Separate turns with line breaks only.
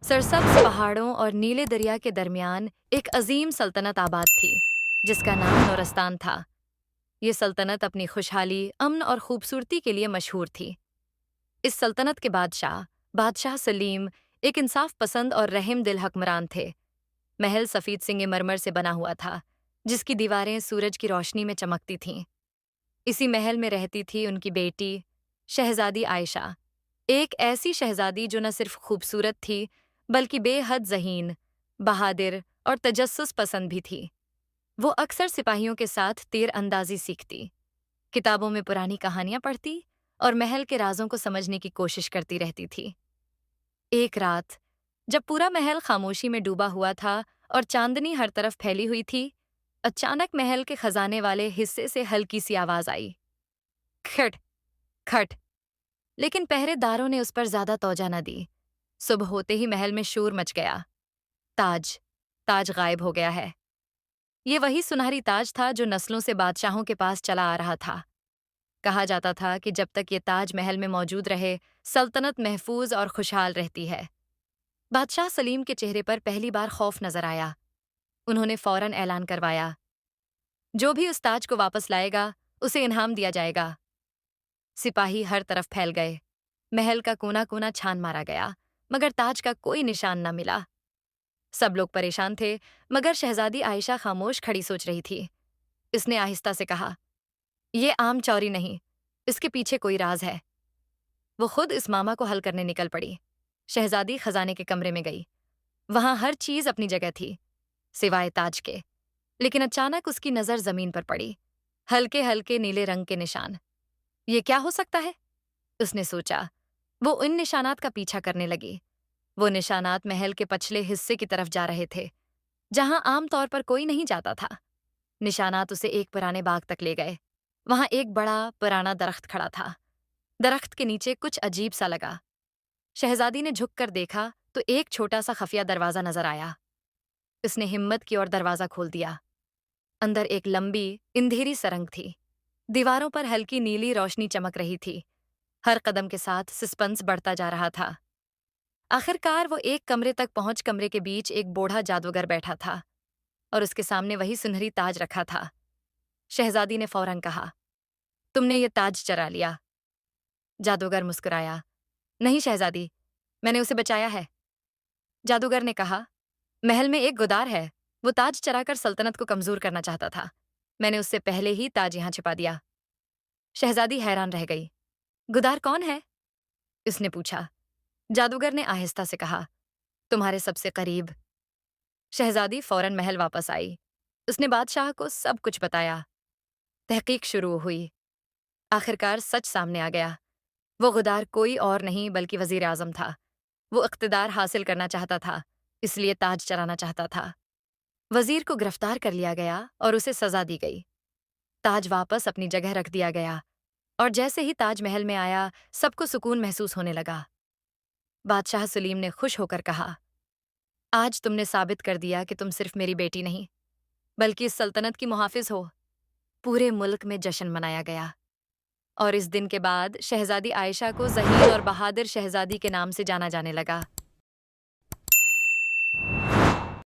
सरसब्ज पहाड़ों और नीले दरिया के दरमियान एक अजीम सल्तनत आबाद थी, जिसका नाम नूरस्तान था। ये सल्तनत अपनी खुशहाली, अमन और खूबसूरती के लिए मशहूर थी। इस सल्तनत के बादशाह, बादशाह सलीम, एक इंसाफ पसंद और रहम दिल हुक्मरान थे। महल सफ़ेद संगमरमर से बना हुआ था, जिसकी दीवारें सूरज की रोशनी में चमकती थीं। इसी महल में रहती थी उनकी बेटी, शहजादी आयशा, एक ऐसी शहजादी जो न सिर्फ खूबसूरत थी, बल्कि बेहद ज़हीन, बहादुर और तजस्सुस पसंद भी थी। वो अक्सर सिपाहियों के साथ तीर अंदाजी सीखती, किताबों में पुरानी कहानियां पढ़ती और महल के राजों को समझने की कोशिश करती रहती थी। एक रात, जब पूरा महल खामोशी में डूबा हुआ था और चांदनी हर तरफ फैली हुई थी, अचानक महल के खजाने वाले हिस्से से हल्की सी आवाज आई, खट खट। लेकिन पहरेदारों ने उस पर ज्यादा तवज्जो न दी। सुबह होते ही महल में शोर मच गया। ताज ताज गायब हो गया है। ये वही सुनहरी ताज था जो नस्लों से बादशाहों के पास चला आ रहा था। कहा जाता था कि जब तक ये ताज महल में मौजूद रहे, सल्तनत महफूज और खुशहाल रहती है। बादशाह सलीम के चेहरे पर पहली बार खौफ नजर आया। उन्होंने फौरन ऐलान करवाया, जो भी उस ताज को वापस लाएगा, उसे इनाम दिया जाएगा। सिपाही हर तरफ फैल गए। महल का कोना कोना छान मारा गया, मगर ताज का कोई निशान न मिला। सब लोग परेशान थे, मगर शहजादी आयशा खामोश खड़ी सोच रही थी। इसने आहिस्ता से कहा, ये आम चोरी नहीं, इसके पीछे कोई राज है। वो खुद इस मामा को हल करने निकल पड़ी। शहजादी खजाने के कमरे में गई। वहां हर चीज अपनी जगह थी, सिवाय ताज के। लेकिन अचानक उसकी नजर जमीन पर पड़ी। हल्के हल्के नीले रंग के निशान। ये क्या हो सकता है? उसने सोचा। वो उन निशानात का पीछा करने लगी। वो निशानात महल के पछले हिस्से की तरफ जा रहे थे, जहां आमतौर पर कोई नहीं जाता था। निशानात उसे एक पुराने बाग तक ले गए। वहां एक बड़ा पुराना दरख्त खड़ा था। दरख्त के नीचे कुछ अजीब सा लगा। शहजादी ने झुककर देखा तो एक छोटा सा खफिया दरवाजा नजर आया। उसने हिम्मत की और दरवाजा खोल दिया। अंदर एक लंबी, अंधेरी सरंग थी। दीवारों पर हल्की नीली रोशनी चमक रही थी। हर कदम के साथ सस्पेंस बढ़ता जा रहा था। आखिरकार वो एक कमरे तक पहुंच। कमरे के बीच एक बूढ़ा जादूगर बैठा था और उसके सामने वही सुनहरी ताज रखा था। शहजादी ने फौरन कहा, तुमने ये ताज चरा लिया। जादूगर मुस्कुराया, नहीं शहजादी, मैंने उसे बचाया है। जादूगर ने कहा, महल में एक गुदार है, वो ताज चराकर सल्तनत को कमजोर करना चाहता था। मैंने उससे पहले ही ताज यहां छिपा दिया। शहजादी हैरान रह गई। गुदार कौन है? उसने पूछा। जादूगर ने आहिस्ता से कहा, तुम्हारे सबसे करीब। शहजादी फौरन महल वापस आई। उसने बादशाह को सब कुछ बताया। तहकीक शुरू हुई। आखिरकार सच सामने आ गया। वो गुदार कोई और नहीं बल्कि वजीर आजम था। वो इख्तिदार हासिल करना चाहता था, इसलिए ताज चराना चाहता था। वजीर को गिरफ्तार कर लिया गया और उसे सजा दी गई। ताज वापस अपनी जगह रख दिया गया और जैसे ही ताज महल में आया, सबको सुकून महसूस होने लगा। बादशाह सलीम ने खुश होकर कहा, आज तुमने साबित कर दिया कि तुम सिर्फ मेरी बेटी नहीं, बल्कि इस सल्तनत की मुहाफिज हो। पूरे मुल्क में जश्न मनाया गया और इस दिन के बाद शहजादी आयशा को ज़हीन और बहादुर शहजादी के नाम से जाना जाने लगा।